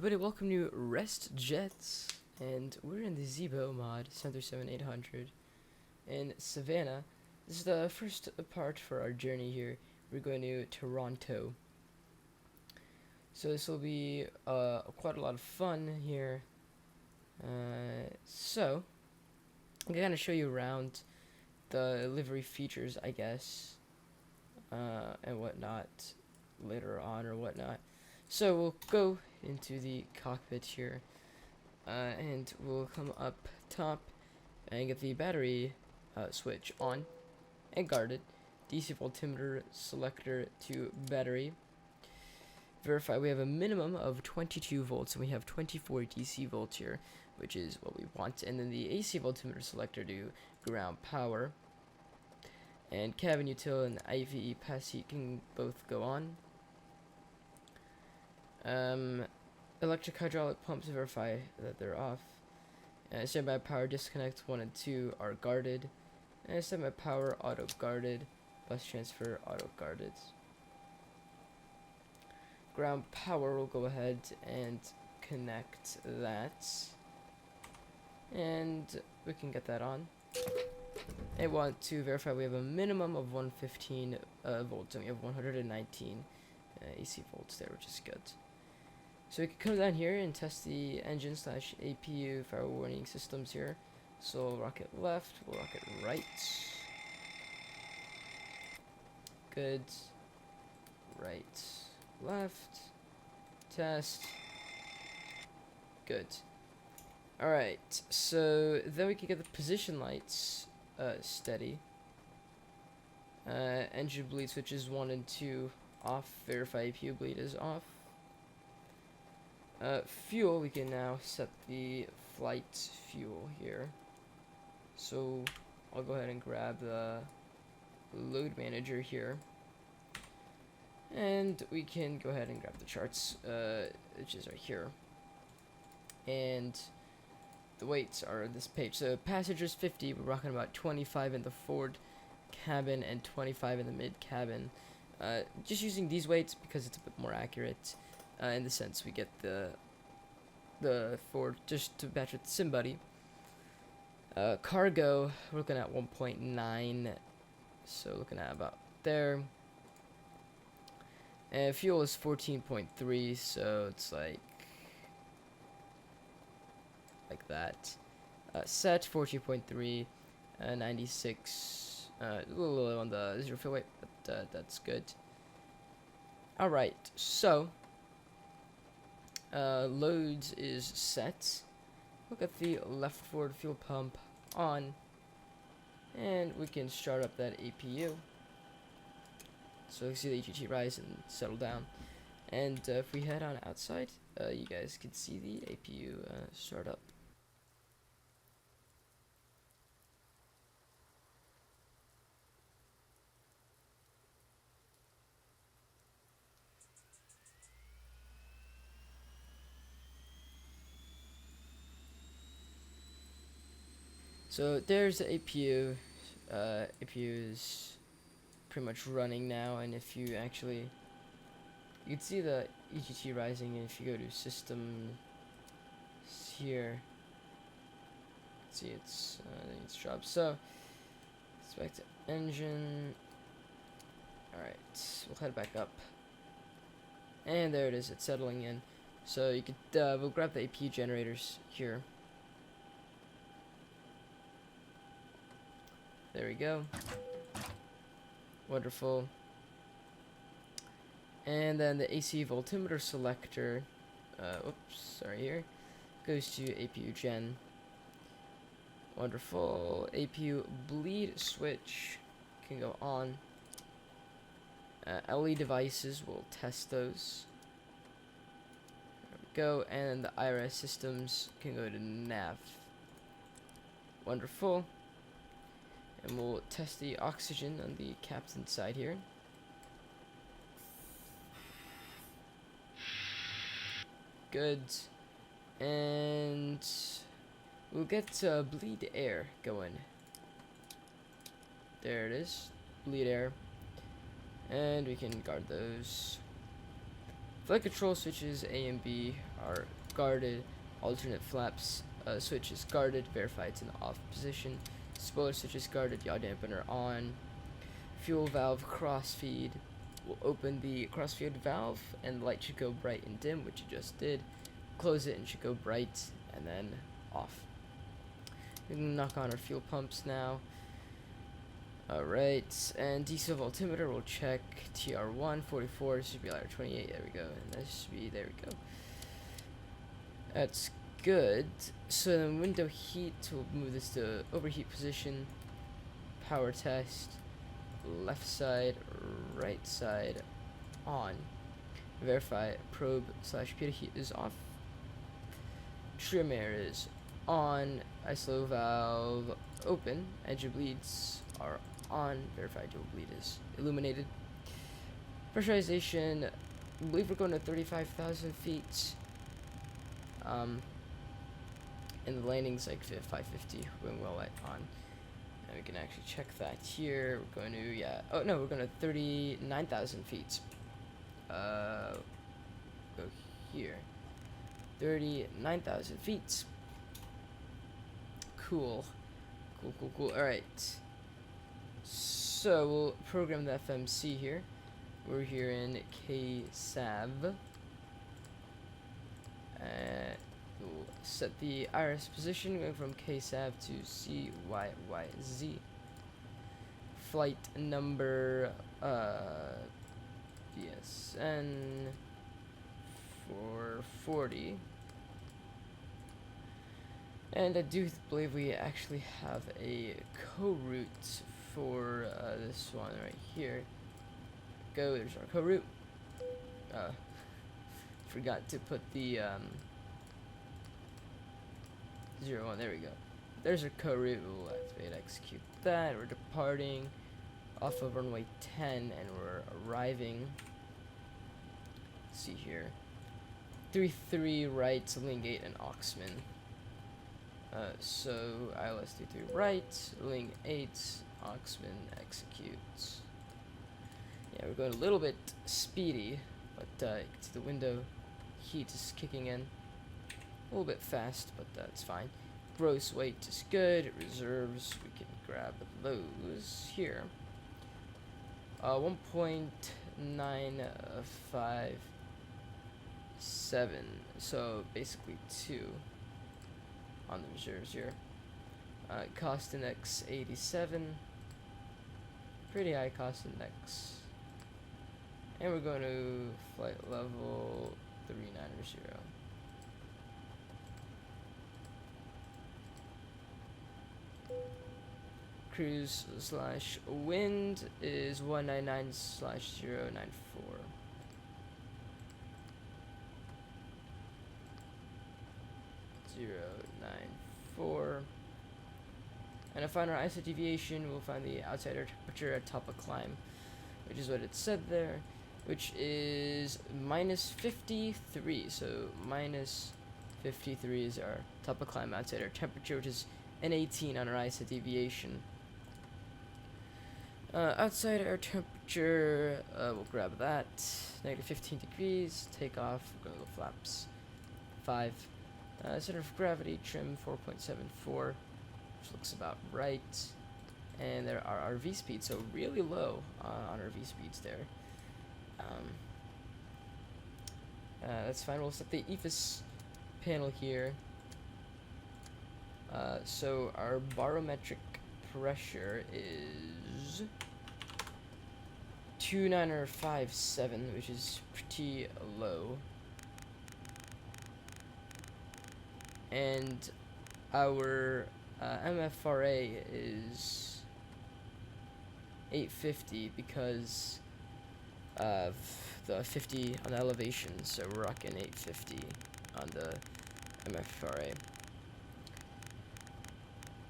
everybody, welcome to Rest Jets, and we're in the Zibo mod 738x in Savannah. This is the first part for our journey here. We're going to Toronto. So this will be quite a lot of fun here. So I'm gonna show you around the livery features, I guess, and whatnot later on or whatnot. So we'll go into the cockpit here, and we'll come up top and get the battery switch on and guarded. DC voltmeter selector to battery. Verify we have a minimum of 22 volts and we have 24 DC volts here, which is what we want. And then the AC voltmeter selector to ground power. And cabin util and IVE pass heat can both go on. Electric hydraulic pumps, verify that they're off. Standby power disconnect 1 and 2 are guarded. And standby power auto guarded. Bus transfer auto guarded. Ground power, will go ahead and connect that. And we can get that on. I want to verify we have a minimum of 115 volts, and we have 119 AC volts there, which is good. So we can come down here and test the engine / APU fire warning systems here. So rocket left, we'll rocket right. Good. Right. Left. Test. Good. Alright, so then we can get the position lights steady. Engine bleed switches 1 and 2 off. Verify APU bleed is off. Fuel, we can now set the flight fuel here. So I'll go ahead and grab the load manager here. And we can go ahead and grab the charts, which is right here. And the weights are on this page. So passengers 50, we're rocking about 25 in the forward cabin and 25 in the mid cabin. Just using these weights because it's a bit more accurate. In the sense we get the forward just to match with somebody. Cargo, we're looking at 1.9, so looking at about there. And fuel is 14.3, so it's like that. Set 14.3, 96, a little low on the zero fuel weight, but that's good. Alright, so loads is set. Look at the left forward fuel pump on, and we can start up that APU. So you see the HET rise and settle down. And if we head on outside, you guys can see the APU start up. So there's the APU. APU is pretty much running now, and if you actually, you can see the EGT rising, and if you go to system here, see it's dropped. So let's back to engine. Alright, we'll head back up, and there it is, it's settling in. So you could we'll grab the APU generators here. There we go. Wonderful. And then the AC voltmeter selector, here, goes to APU gen. Wonderful. APU bleed switch can go on. LE devices, we'll test those. There we go. And the IRS systems can go to nav. Wonderful. And we'll test the oxygen on the captain's side here. Good. And we'll get bleed air going. There it is. Bleed air. And we can guard those. Flight control switches A and B are guarded. Alternate flaps switch is guarded. Verify it's in the off position. Spoiler switch is guarded. Yaw dampener on. Fuel valve crossfeed will open the crossfeed valve, and the light should go bright and dim, which it just did. Close it and it should go bright and then off. We can knock on our fuel pumps now. Alright, and diesel altimeter will check TR1, 44, this should be like 28, there we go, and that should be, there we go. That's good. So then window heat, we'll move this to overheat position, power test, left side, right side, on. Verify probe / pita heat is off. Trim air is on. ISO valve open. Edge of bleeds are on. Verify dual bleed is illuminated. Pressurization, I believe we're going to 35,000 feet. And the landing's like 550 when well light on. And we can actually check that here. We're going to, yeah. Oh no, we're going to 39,000 feet. Go here. 39,000 feet. Cool. Cool. Alright. So, we'll program the FMC here. We're here in KSAV. We'll set the iris position, going from KSAV to CYYZ. Flight number, BSN 440. And I do believe we actually have a co-route for this one right here. Go, there's our co-route. Forgot to put the 01, there we go. There's our co-route, we'll activate, execute that. We're departing off of runway 10 and we're arriving. Let's see here. 33 right, Ling 8 and Oxman. So ILS 33 right, Ling 8, Oxman executes. Yeah, we're going a little bit speedy, but you can see the window heat is kicking in. A little bit fast, but that's fine. Gross weight is good. Reserves, we can grab those here. 1.957, so basically 2 on the reserves here. Cost index 87, pretty high cost index. And we're going to flight level 390. Cruise / wind is 199/094. And to find our ISO deviation, we'll find the outside air temperature at top of climb, which is what it said there, which is -53. So -53 is our top of climb outside air temperature, which is an 18 on our ISO deviation. Outside air temperature, we'll grab that. -15 degrees. Take off. We're gonna go flaps 5. Center of gravity trim 4.74, which looks about right. And there are our V speeds, so really low on our V speeds there. That's fine. We'll set the EFIS panel here. So our barometric pressure is 2957, which is pretty low. And our MFRA is 850 because of the 50 on the elevation, so we're rocking 850 on the MFRA.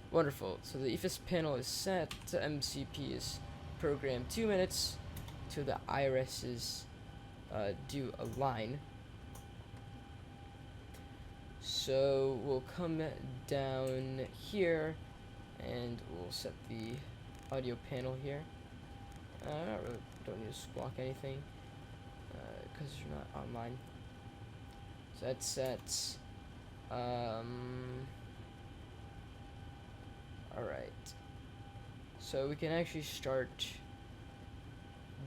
Wonderful. So the EFIS panel is set. The MCP is programmed 2 minutes till the irises do align. So we'll come down here and we'll set the audio panel here. Don't need to squawk anything. because you're not online. So that's set. Alright. So we can actually start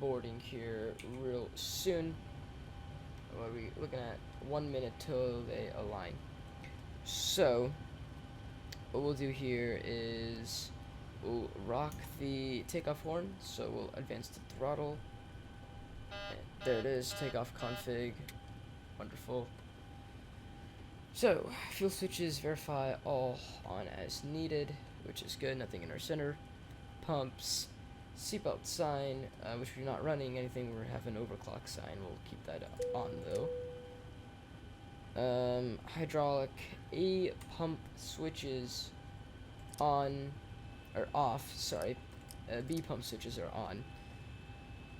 boarding here real soon. What are we looking at? 1 minute till they align. So what we'll do here is we'll rock the takeoff horn, so we'll advance the throttle. There it is, takeoff config. Wonderful. So, fuel switches, verify all on as needed, which is good, nothing in our center. Pumps, seatbelt sign, which we're not running anything, we have an overclock sign, we'll keep that on though. Hydraulic A pump switches on, or off, sorry. B pump switches are on.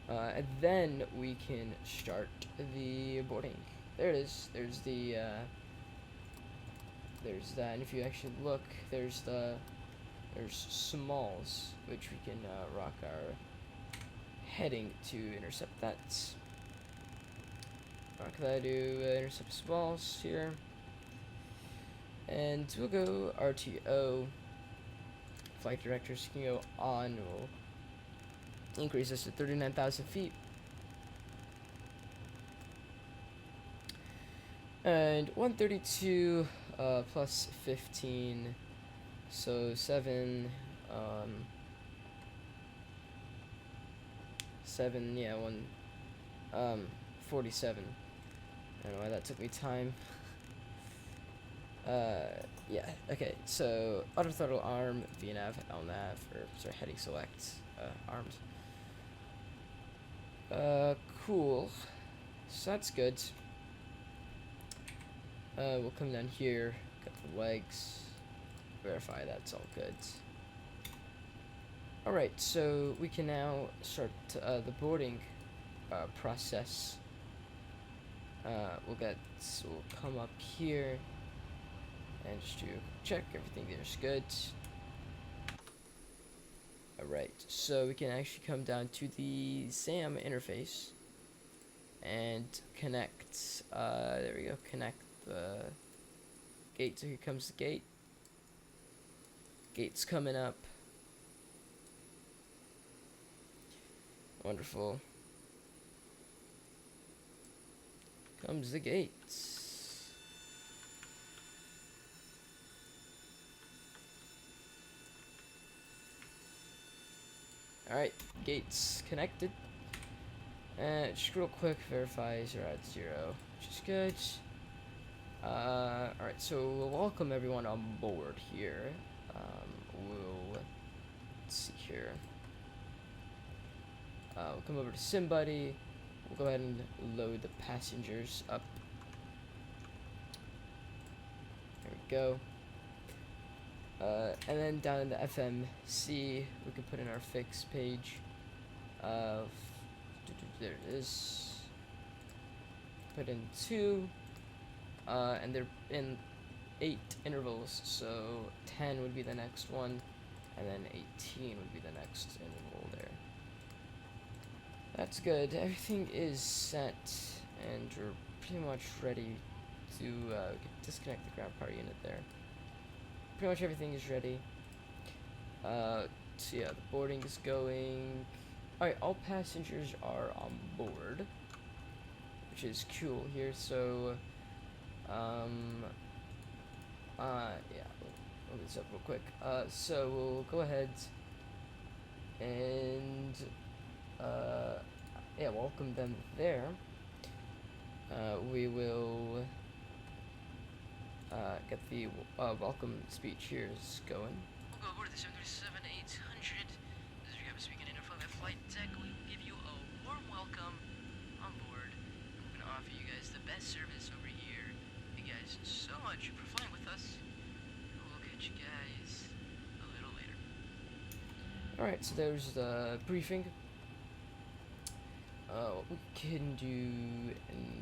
And then we can start the boarding. There it is. There's the there's that, and if you actually look, there's smalls, which we can rock our heading to intercept that. Rock that to intercept smalls here, and we'll go RTO. Flight directors can go on. We'll increase this to 39,000 feet. And 132 plus 15, so 7, 7, yeah, 47. I don't know why that took me time. Yeah, okay, so auto throttle arm, VNav, LNav, or sorry, heading select, arms. Cool. So that's good. We'll come down here, cut the legs, verify that's all good. Alright, so we can now start the boarding process. We'll come up here and just to check everything there's good. Alright, so we can actually come down to the SAM interface and connect, there we go, connect the gate. So here comes the gate. Gate's coming up. Wonderful. Comes the gates. Alright, gates connected. Just real quick, verify 0 at 0, which is good. Alright, so we'll welcome everyone on board here. Let's see here. We'll come over to SimBuddy. We'll go ahead and load the passengers up. There we go. And then down in the FMC, we can put in our fix page. There it is. Put in 2. And they're in 8 intervals, so 10 would be the next one, and then 18 would be the next interval there. That's good. Everything is set, and we're pretty much ready to disconnect the ground power unit there. Pretty much everything is ready. So yeah, the boarding is going. Alright, all passengers are on board, which is cool here, so yeah, we'll look this up real quick. So we'll go ahead and yeah, welcome them there. We will get the welcome speech here is going. We'll go aboard the 737-800. This is your captain speaking in front of the flight deck. We will give you a warm welcome on board. We're gonna offer you guys the best service over here. Thank you guys so much for flying with us. We'll catch you guys a little later. Alright, so there's the briefing. What we can do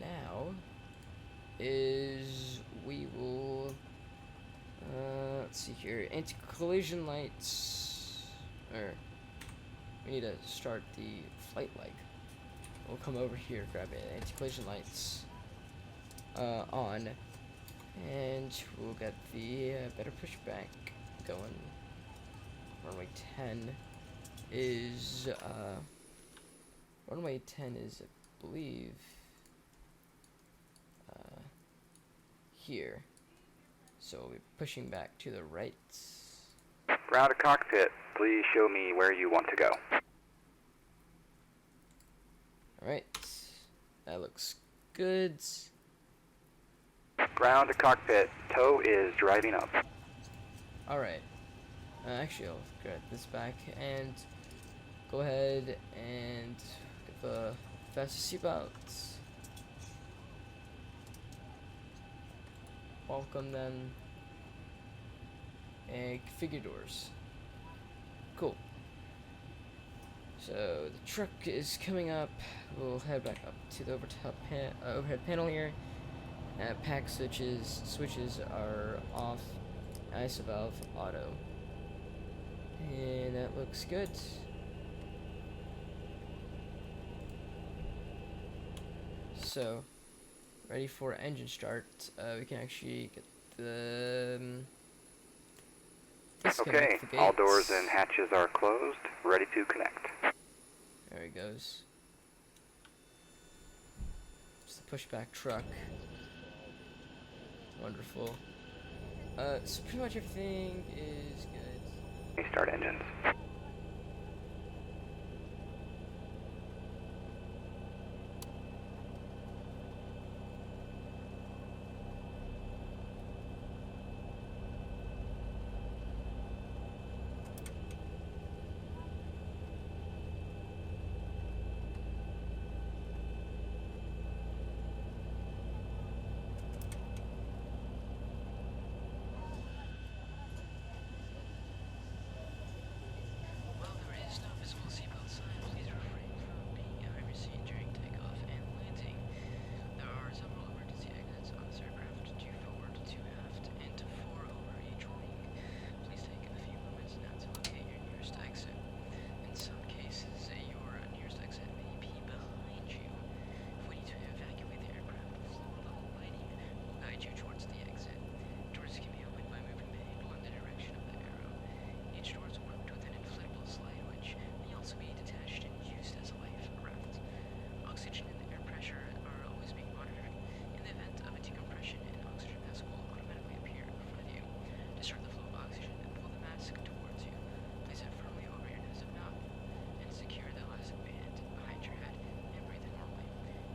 now is we will, let's see here, anti-collision lights, or we need to start the flight leg. we'll come over here, grab anti-collision lights on, and we'll get the better pushback going. Runway 10 is I believe here, so we'll be pushing back to the right. Ground to cockpit, please show me where you want to go. Alright, that looks good. Ground to cockpit, tow is driving up. Alright, actually I'll grab this back and go ahead and get the fastest seatbelts. Welcome them. And configure doors. Cool. So the truck is coming up. We'll head back up to the overhead panel here. Pack switches are off. ISO valve auto. And that looks good. So, ready for engine start. We can actually get the Okay, all doors and hatches are closed, ready to connect. There he goes. Just the pushback truck. Wonderful. So pretty much everything is good. Start engines. While there is no visible seatbelt sign, please refrain from being out of your seat during takeoff and landing. There are several emergency exits on this aircraft, 2 forward, 2 aft, and 4 over each wing. Please take a few moments now to locate your nearest exit. In some cases, your nearest exit may be behind you. If we need to evacuate the aircraft, floor-level lighting will guide you towards the exit. Doors can be opened by moving the handle in the direction of the arrow. Each door is equipped with an inflatable slide which may also be detached and used as a life raft. Oxygen and air pressure are always being monitored. In the event of a decompression, an oxygen mask will automatically appear in front of you. To start the flow of oxygen, pull the mask towards you. Place it firmly over your nose and mouth, and secure the elastic band behind your head, and breathe in normally.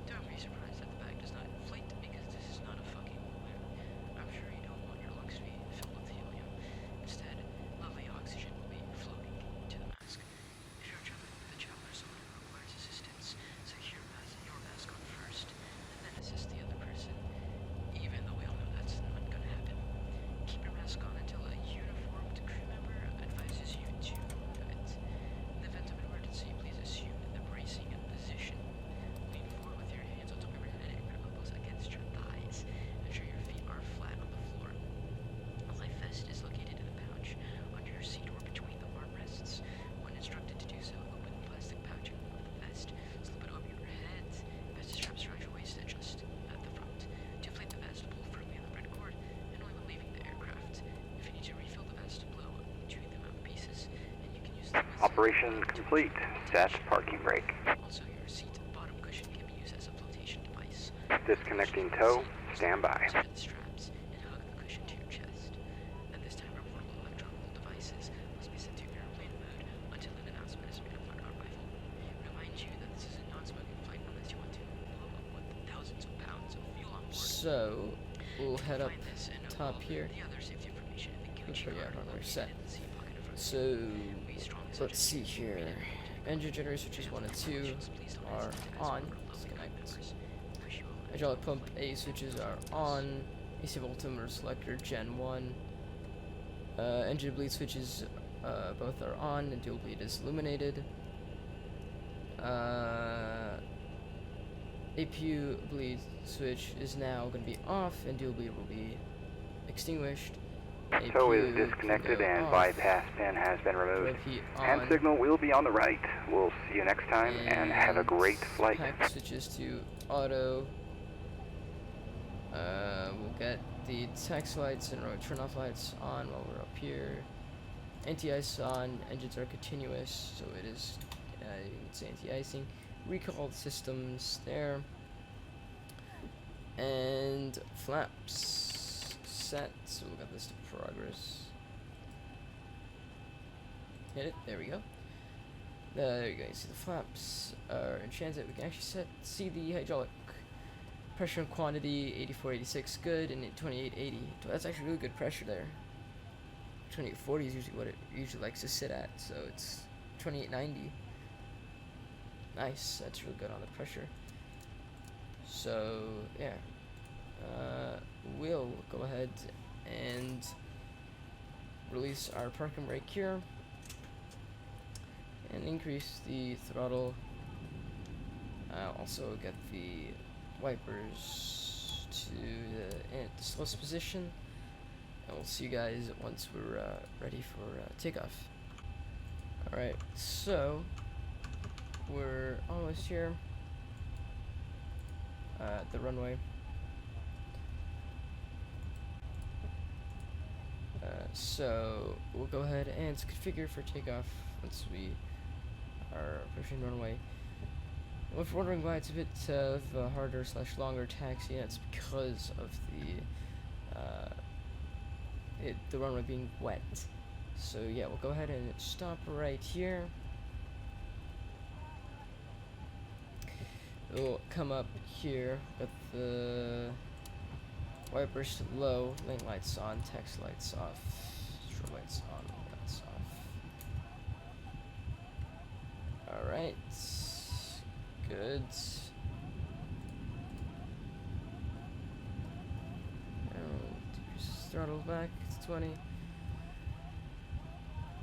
Don't be surprised that the bag does not inflate, because this is not a fucking balloon. I'm sure you don't want your lungs to be filled with helium. Instead, lovely oxygen will be floating to the mask. If you're traveling with a child or someone who requires assistance, secure your mask on first, and then assist the other person. Even though we all know that's not gonna happen. Keep your mask on until a uniformed crew member advises you to remove it. In the event of an emergency, please assume the bracing position. Lean forward with your hands on top of your head and your elbows against your thighs. Ensure your feet are flat on the floor. A life vest is located in the pouch under your seat or between the armrests. When instructed to do so, open the plastic pouch of the vest, slip it over your head. Vest straps around your waist adjust at the front. To inflate the vest, pull firmly on the red cord, and only when leaving the aircraft. If you need to refill the vest, blow two of them out pieces, and you can use them as Operation complete. Set parking brake. Also, your seat bottom cushion can be used as a flotation device. Disconnecting tow. Stand by. Insert the straps and hug the cushion to your chest. At this time, reportable electronic devices must be set to airplane mode until an announcement is made upon arrival. Remind you that this is a non-smoking flight unless you want to blow up with thousands of pounds of fuel on board. So we'll head up Find this and top here. the other safety information in the Let's gotchu figure out card how we're located set. in the seat pocket in front of you. So We strongly let's suggest see you here. read it. Engine generator switches 1 and 2 are on. Disconnect. Hydraulic pump A switches are on. AC voltmeter selector Gen 1. Engine bleed switches both are on, and dual bleed is illuminated. APU bleed switch is now going to be off, and dual bleed will be extinguished. Tow is APU disconnected can go and off. bypass pin has been removed. Rev heat Hand on. signal will be on the right. We'll see you next time and have a great flight. Pack switches to auto. We'll get the text lights and road turn off lights on while we're up here. Anti-ice on, engines are continuous, so it is, you can say anti-icing. Recall systems there. And flaps set, so we'll get this to progress. Hit it, there we go. There you go, you see the flaps are in transit. We can actually see the hydraulic pressure and quantity, 8486 good, and 2880. That's actually really good pressure there. 2840 is usually what it usually likes to sit at, so it's 2890. Nice, that's real good on the pressure. So yeah, we'll go ahead and release our parking brake here and increase the throttle. Also get the wipers to the slowest position, and we'll see you guys once we're ready for takeoff. Alright, so we're almost here at the runway. So we'll go ahead and configure for takeoff once we are approaching the runway. If you're wondering why it's a bit of a harder / longer taxi, that's because of the runway being wet. So yeah, we'll go ahead and stop right here. We'll come up here with the wipers low, lane lights on, text lights off, strobe lights on, lights off. Alright, good. Decrease throttle back to 20.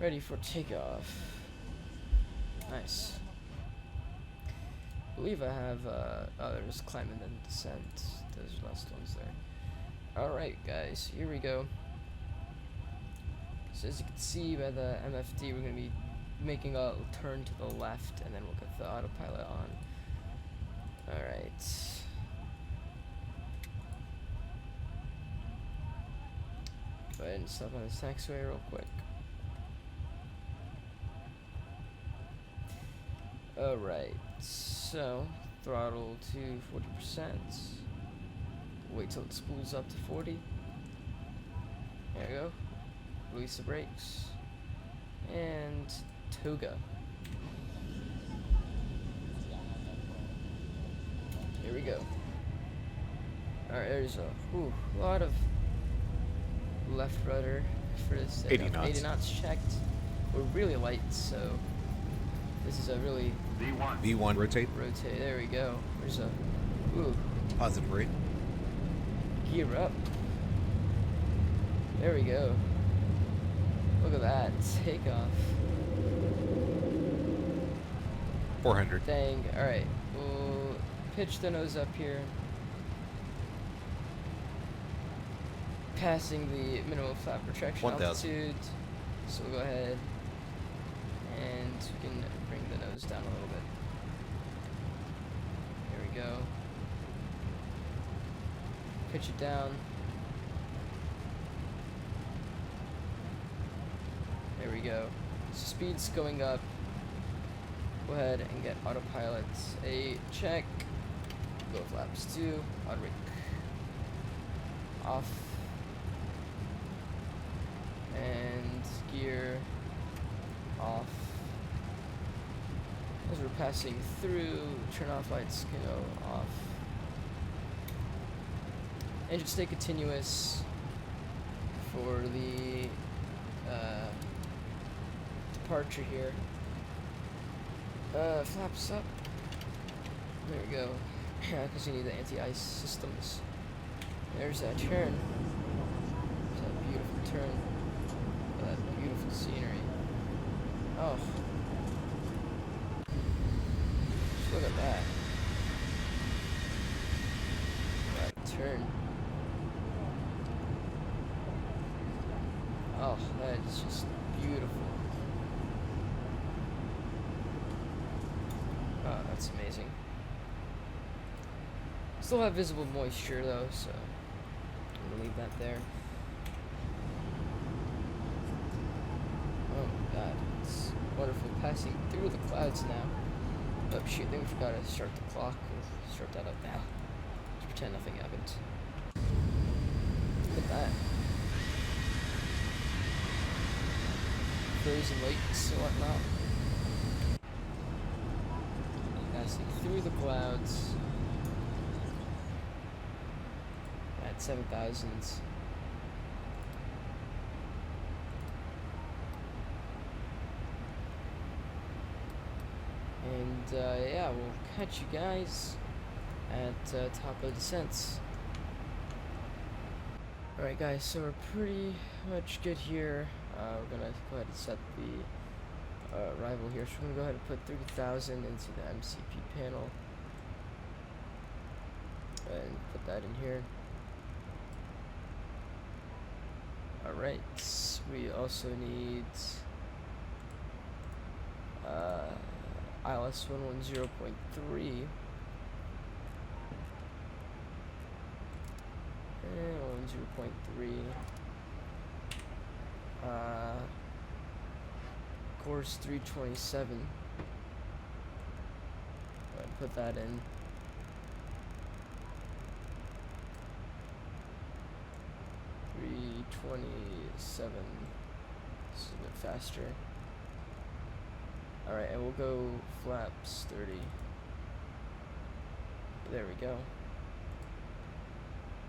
Ready for takeoff. Nice. I believe I have there's climbing and descent. Those last ones there. Alright guys, here we go. So as you can see by the MFD, we're going to be making a turn to the left, and then we'll get the autopilot on. Alright. Go ahead and stop on this taxiway real quick. Alright, so throttle to 40%. Wait till it spools up to 40. There we go. Release the brakes. And toga. Here we go. Alright, there's a lot of left rudder for this. 80 knots. 80 knots checked. We're really light, so this is a really V1 rotate. rotate. There we go. There's a Positive rate. gear up. There we go. Look at that takeoff. 400. Dang. All right. We'll pitch the nose up here, passing the minimum flap retraction 1,000. altitude. So we'll go ahead and we can bring the nose down a little bit. Here we go. Pitch it down. There we go. So speed's going up. Go ahead and get autopilot a check. Go flaps 2. Auto brake off. And gear off. As we're passing through, turn off lights can go off. Engine stay continuous for the departure here. Flaps up. There we go. Yeah, because you need the anti-ice systems. There's that turn. There's that beautiful turn. That beautiful scenery. Oh. Just look at that. That turn. Oh, that is just beautiful. Oh, that's amazing. Still have visible moisture though, so I'm gonna leave that there. Oh my god, it's wonderful passing through the clouds now. Oh shoot, then we forgot to start the clock. We'll start that up now. Let's pretend nothing happened. Look at that. Frozen lakes and whatnot. Passing through the clouds at 7,000. And yeah, we'll catch you guys at top of descents. Alright guys, so we're pretty much good here. We're gonna go ahead and set the arrival here. So we're gonna go ahead and put 30,000 into the MCP panel. And put that in here. Alright, we also need ILS 110.3 and 110.3 course 327. Put that in. .27. This is a bit faster. Alright, and we'll go flaps 30. There we go.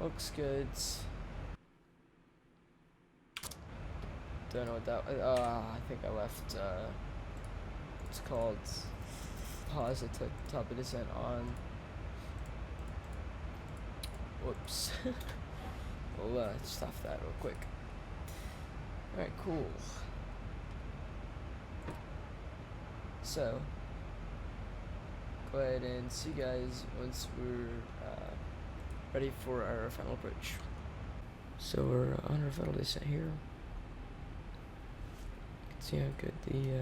Looks good. Don't know what that I think I left it's called pause at the top of descent on. Whoops. We'll stop that real quick. Alright, cool. So, go ahead and see you guys once we're ready for our final approach. So we're on our final descent here. You can see how good the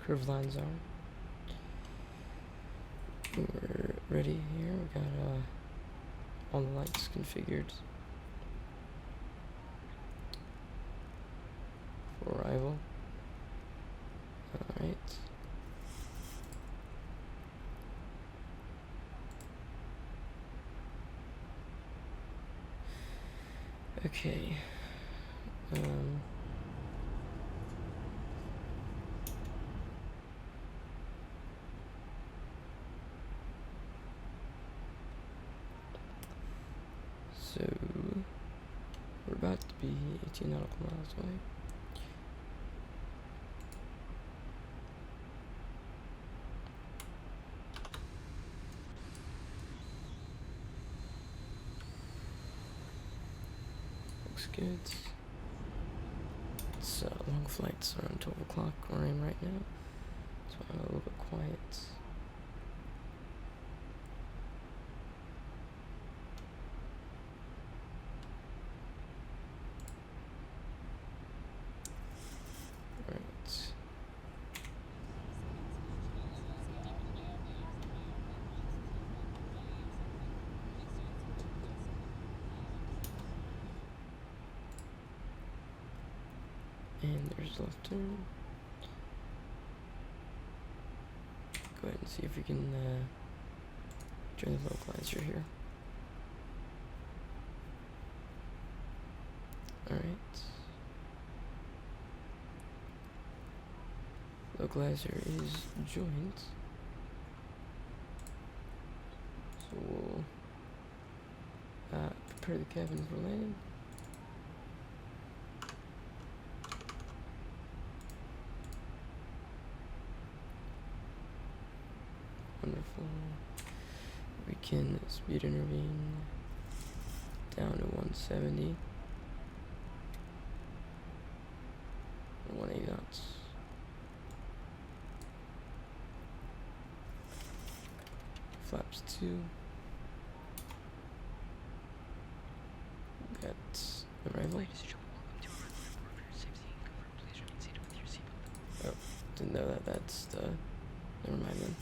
curved lines are. We're ready here. We got all the lights configured for arrival. Alright. Okay. So we're about to be 18 nautical miles away. Looks good. It's long flights around 12 o'clock where I am right now, so I'm a little bit quiet. And there's left turn. Go ahead and see if we can join the localizer here. Alright. Localizer is joined. So we'll prepare the cabin for landing. Wonderful. We can speed intervene down to 170 or 180 knots. Flaps 2. Got arrival. Ladies and gentlemen, Didn't know that that's the... Never mind then.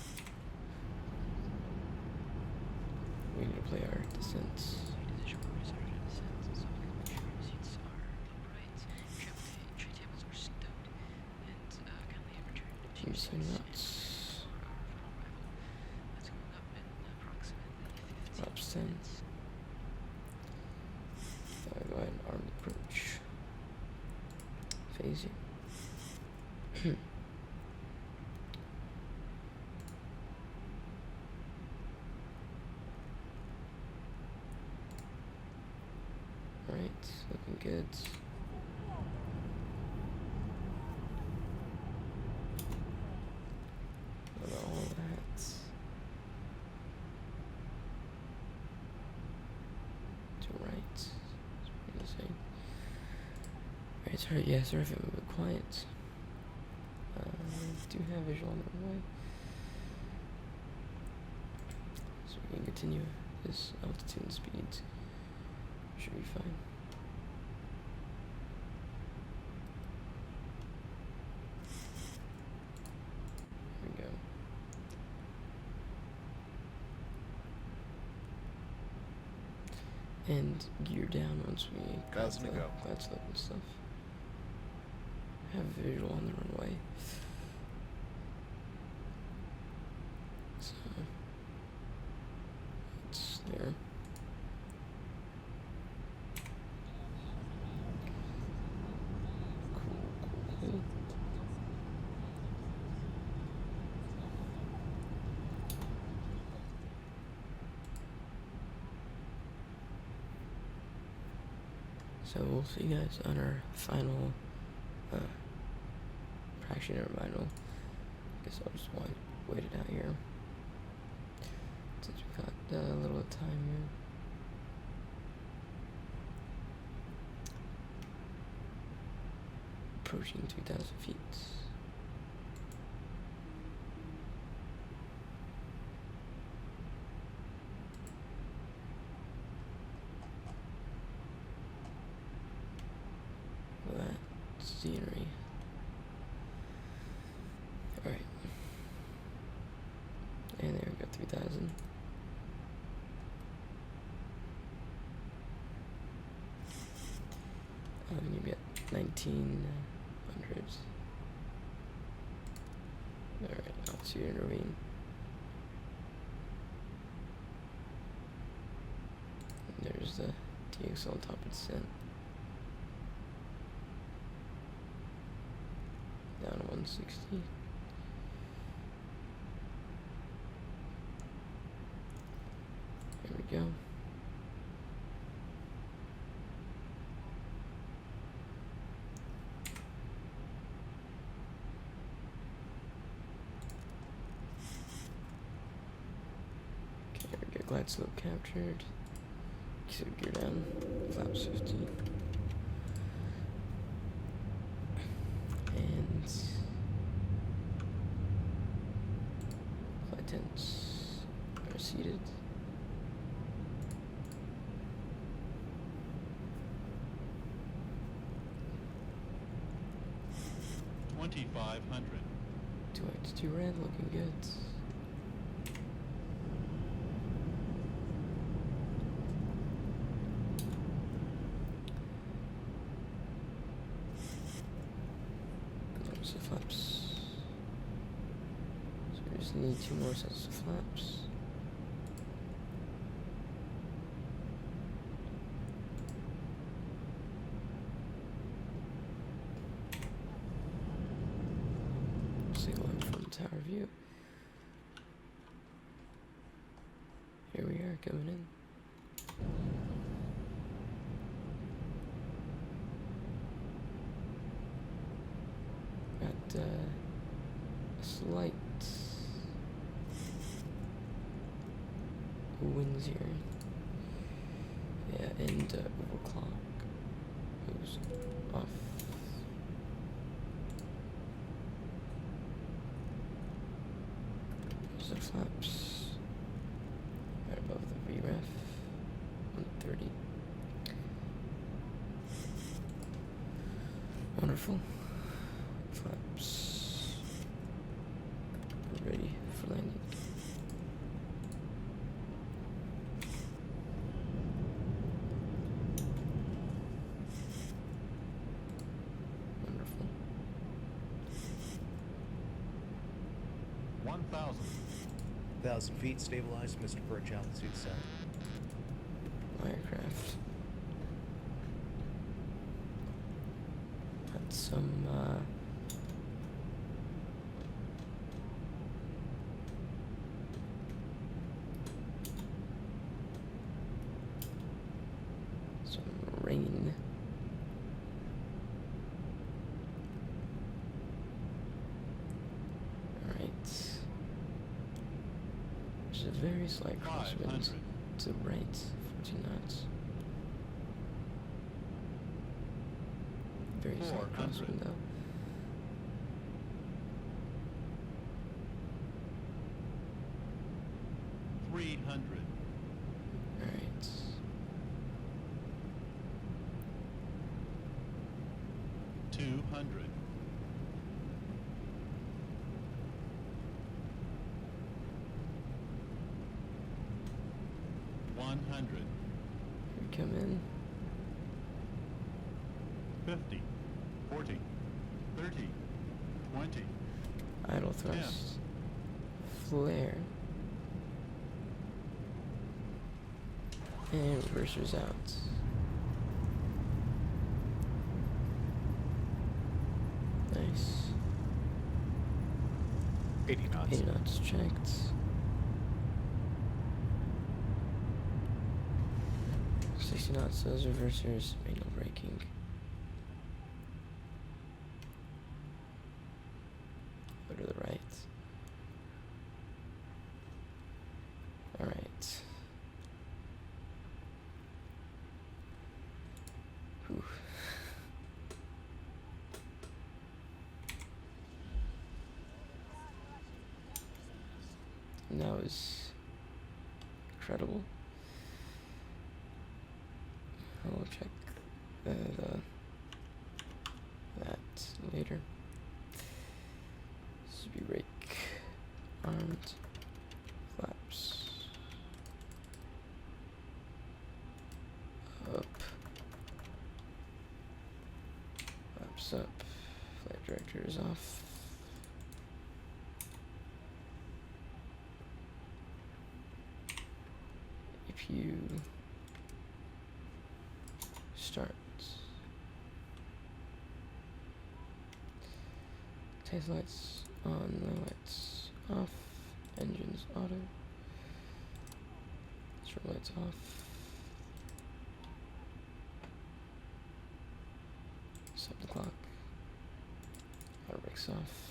We need to play our descents. Here's some nuts. Up cents. Go ahead and arm approach. Phase you. Alright, looking good. Look at all that. To right. It's pretty insane. Alright, sorry, yeah, sorry if I'm a bit quiet. I do have visual on the runway. So we can continue this altitude and speed. Should be fine. Here we go. And gear down once we got the glide slope and stuff. Have visual on the runway. So it's there. Cool. So we'll see you guys on our final actually never mind, guess I'll just wait it out here since we've got a little bit of time here. Approaching 2,000 feet. Look at that scenery. Alright. And there we go, 3,000. You get 1,900. Alright, altitude intervene. And there's the TX on top of descent. Down to 160. There we go. Okay, there we go. Glide slope captured. So gear down. Flaps 50. And flight tents are seated. $2,500. 2x2 red, looking good. There's the flaps. So we just need 2 more sets of flaps. Signaling from tower view. Here we are coming in. Got a slight winds here. Yeah, and overclock goes off. There's the flaps right above the VREF, 130. Wonderful. Flaps. for landing. Wonderful. 1,000. 1,000 feet, stabilized, Mr. Perch, altitude set. Aircraft. Had some rain. Alright. There's a very slight crosswind 500. to the right, 14 knots. Very slight 400. crosswind though. 300. Alright. 200. 100. We come in. 50. 40. 30. 20. Idle thrust. Flare. And reversers out. Nice. 80 knots. 80 knots checked. $60 knots, those reversers, manual braking. Go to the right. Alright. Whew. And that was incredible. I'll check that later. Speed brake, armed, flaps, up, flaps up, flight director is off. If you start. Tail lights on, the lights off, engines auto, strobe lights off, stop the clock, auto brakes off.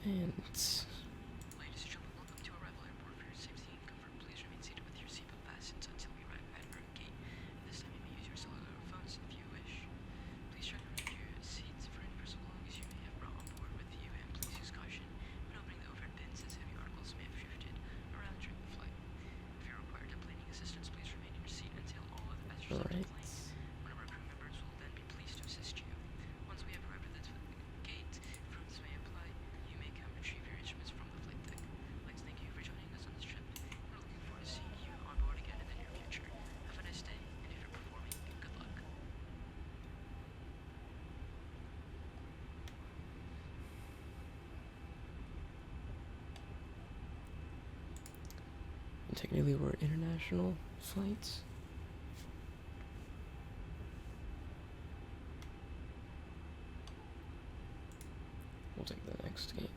And Ladies and gentlemen, welcome to Arrival Airport. For your safety and comfort, please remain seated with your seatbelt fastened until we arrive at our gate. This time you may use your cellular phones if you wish. Please try to remove your seats for any personal belongings you may have brought on board with you, and please use caution when opening the overhead bins as heavy articles may have drifted around during the flight. If you're required deplaning assistance, please remain in your seat until all other passengers have Alright. deplaned. One of our crew members will then be pleased to assist you. Once we have arrived at the gate, improvements may apply. You may come retrieve your instruments from the flight deck. I'd like to thank you for joining us on this trip. We're looking forward to seeing you on board again in the near future. Have a nice day, and if you're performing, good luck. technically we're international flights. We'll take the next gate.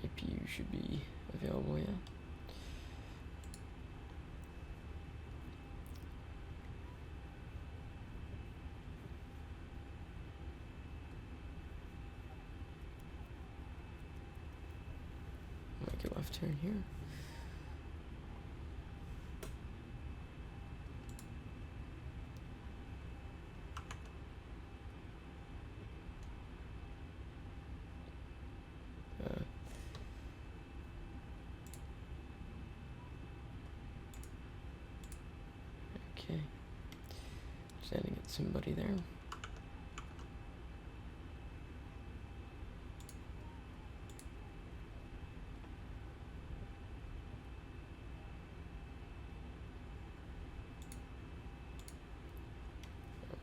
APU should be available, yeah. Make a left turn here. Okay. Standing at somebody there.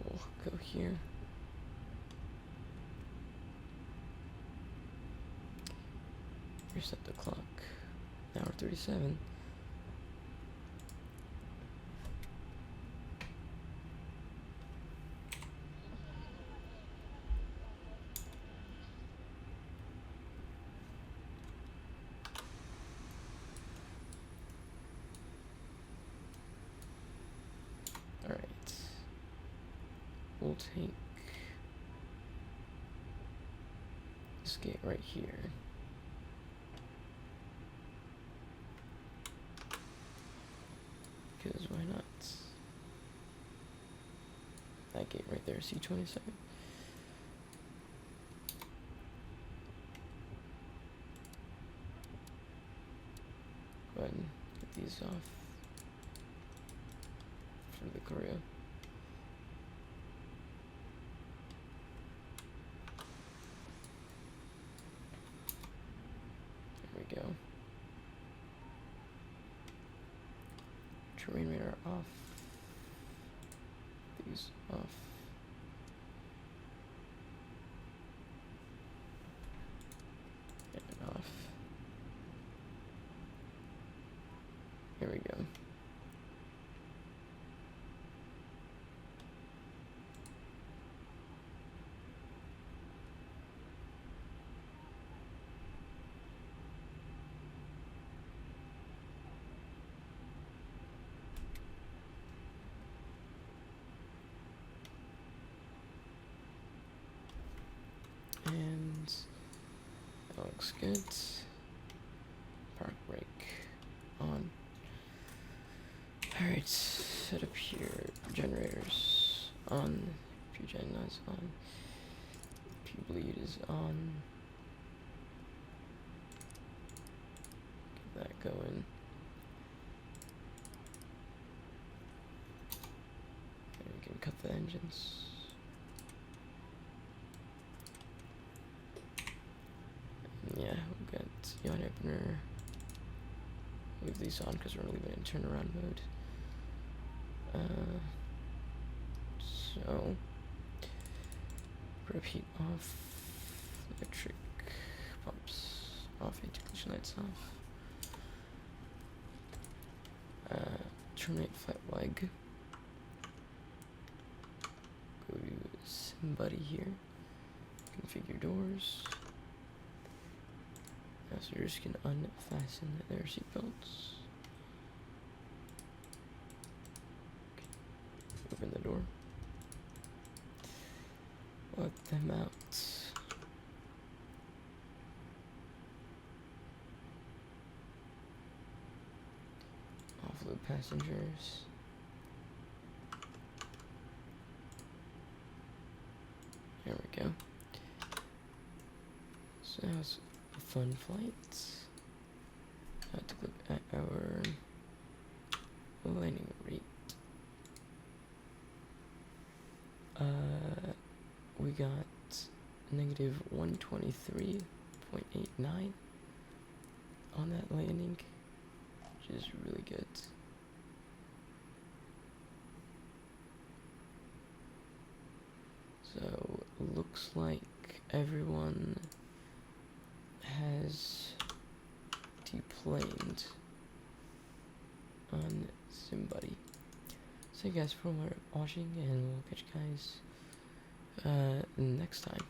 We'll go here. Reset the clock. Hour 37. Alright. We'll take this gate right here. Because why not? That gate right there, C27. Go ahead and get these off for the Korea. There we go. Terrain radar off. These off. And off. Here we go. And that looks good. Park brake on. Alright, set up here. Generators on. P-gen is on. P-bleed is on. Get that going. And we can cut the engines. Yeah, we've got yawn opener. Leave these on because we're leaving it in turnaround mode. So prep heat off, electric pumps off, anti-collision lights off. Terminate flight leg. Go to somebody here. Configure doors. Passengers can unfasten their seatbelts. Open the door. Let them out. Offload passengers. There we go. So that was a fun flight. I have to look at our landing rate. We got negative 123.89 on that landing, which is really good. So looks like everyone has deplaned on somebody. Thank you guys for watching, and we'll catch you guys next time.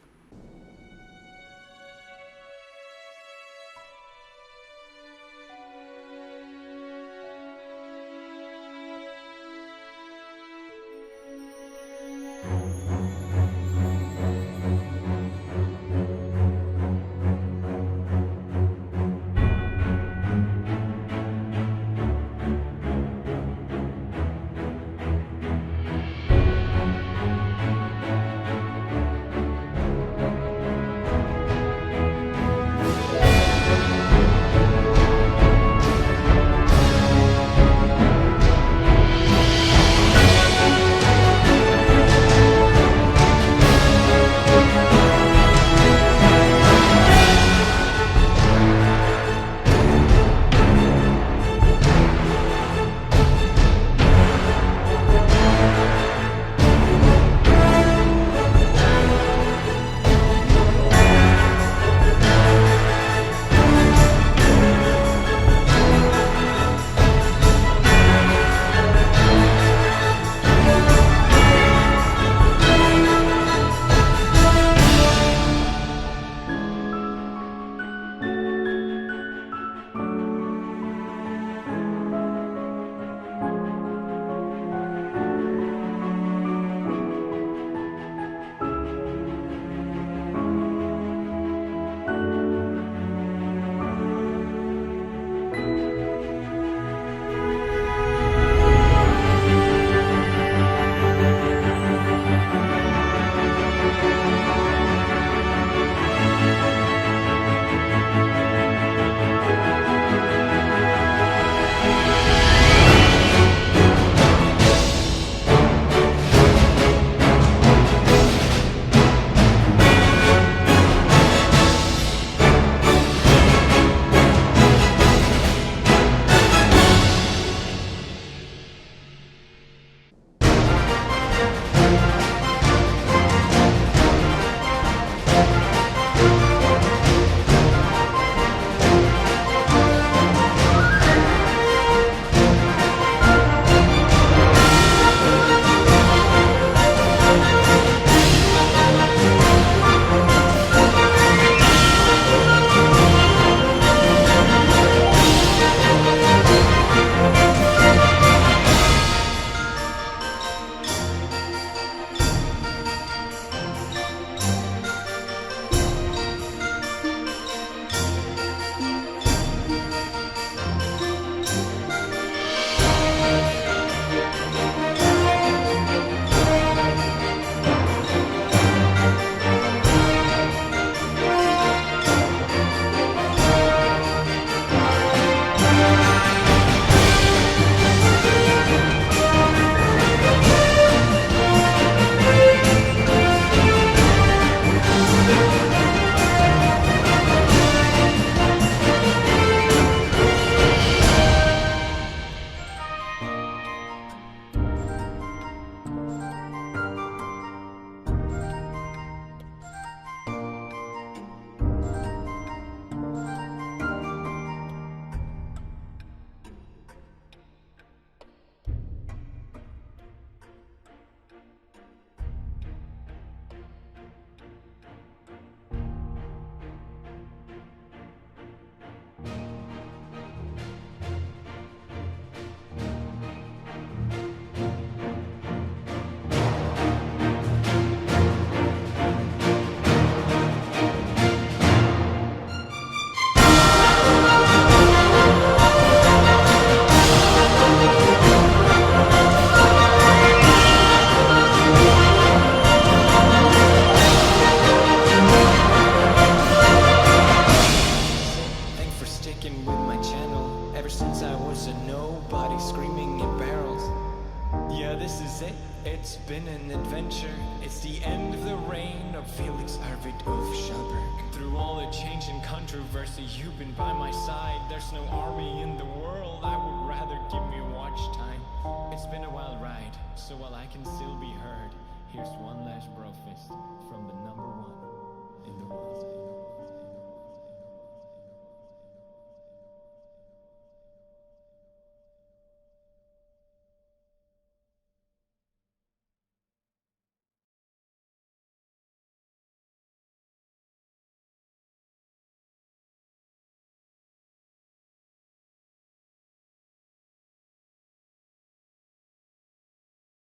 this is it. It's been an adventure. It's the end of the reign of Felix Arvid of Schallberg. Through all the change and controversy, you've been by my side. There's no army in the world. I would rather give me watch time. It's been a wild ride, so while I can still be heard, here's one last bro fist from the #1 in the world.